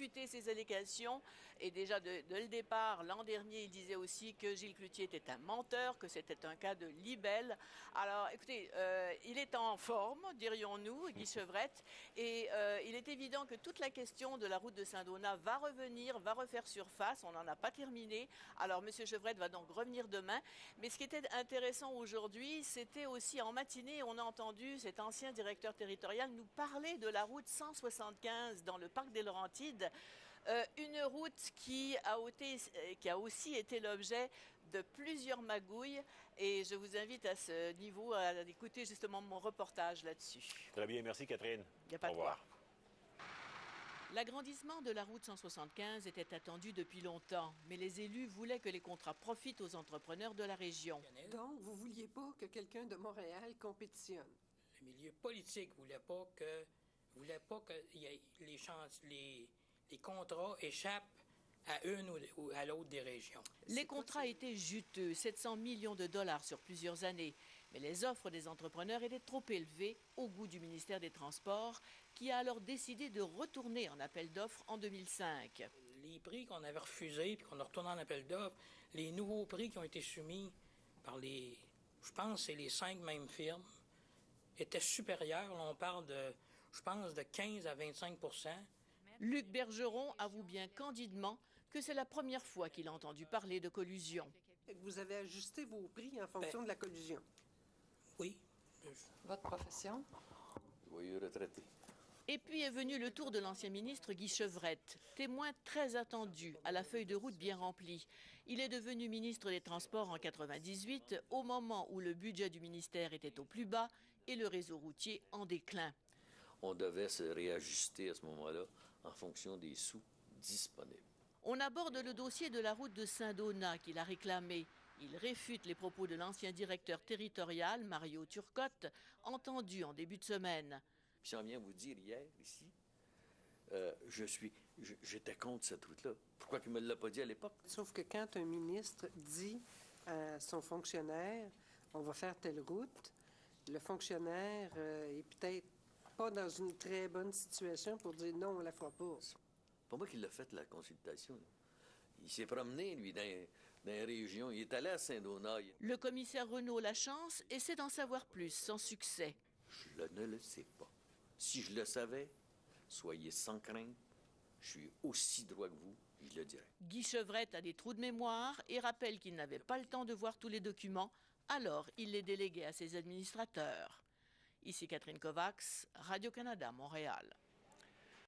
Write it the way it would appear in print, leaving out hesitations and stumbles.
réfuter ces allégations. Et déjà, de le départ, l'an dernier, il disait aussi que Gilles Cloutier était un menteur, que c'était un cas de libelle. Alors, écoutez, il est en forme, dirions-nous, Guy Chevrette. Et il est évident que toute la question de la route de Saint-Donat va revenir, va refaire surface. On n'en a pas terminé. Alors, M. Chevrette va donc revenir demain. Mais ce qui était intéressant aujourd'hui, c'était aussi en matinée, on a entendu cet ancien directeur territorial nous parler de la route 175 dans le parc des Laurentides. Une route qui a aussi été l'objet de plusieurs magouilles. Et je vous invite à ce niveau à écouter justement mon reportage là-dessus. Très bien, merci Catherine. Il n'y a pas de quoi. L'agrandissement de la route 175 était attendu depuis longtemps, mais les élus voulaient que les contrats profitent aux entrepreneurs de la région. Donc, vous ne vouliez pas que quelqu'un de Montréal compétitionne? Le milieu politique ne voulait pas que les contrats échappent à une ou à l'autre des régions. Les contrats étaient juteux, 700 millions de dollars sur plusieurs années. Mais les offres des entrepreneurs étaient trop élevées au goût du ministère des Transports, qui a alors décidé de retourner en appel d'offres en 2005. Les prix qu'on avait refusés puis qu'on a retourné en appel d'offres, les nouveaux prix qui ont été soumis par je pense que c'est les 5 mêmes firmes, étaient supérieurs. Là, on parle je pense, de 15 à 25 %. Luc Bergeron avoue bien candidement que c'est la première fois qu'il a entendu parler de collusion. Vous avez ajusté vos prix en fonction de la collusion? Oui. Votre profession? Joyeux retraité. Et puis est venu le tour de l'ancien ministre Guy Chevrette, témoin très attendu, à la feuille de route bien remplie. Il est devenu ministre des Transports en 1998, au moment où le budget du ministère était au plus bas et le réseau routier en déclin. On devait se réajuster à ce moment-là en fonction des sous disponibles. On aborde le dossier de la route de Saint-Donat qu'il a réclamé. Il réfute les propos de l'ancien directeur territorial, Mario Turcotte, entendu en début de semaine. Puis j'en viens vous dire hier, ici, j'étais contre cette route-là. Pourquoi qu'il ne me l'a pas dit à l'époque? Sauf que quand un ministre dit à son fonctionnaire « on va faire telle route », le fonctionnaire est peut-être pas dans une très bonne situation pour dire « non, on la fera pas ». C'est pas moi qui l'a fait, la consultation. Il s'est promené, lui, dans les régions. Il est allé à Saint-Donat. Le commissaire Renaud Lachance essaie d'en savoir plus, sans succès. Je ne le sais pas. Si je le savais, soyez sans crainte. Je suis aussi droit que vous, je le dirais. Guy Chevrette a des trous de mémoire et rappelle qu'il n'avait pas le temps de voir tous les documents, alors il les déléguait à ses administrateurs. Ici Catherine Kovacs, Radio-Canada, Montréal.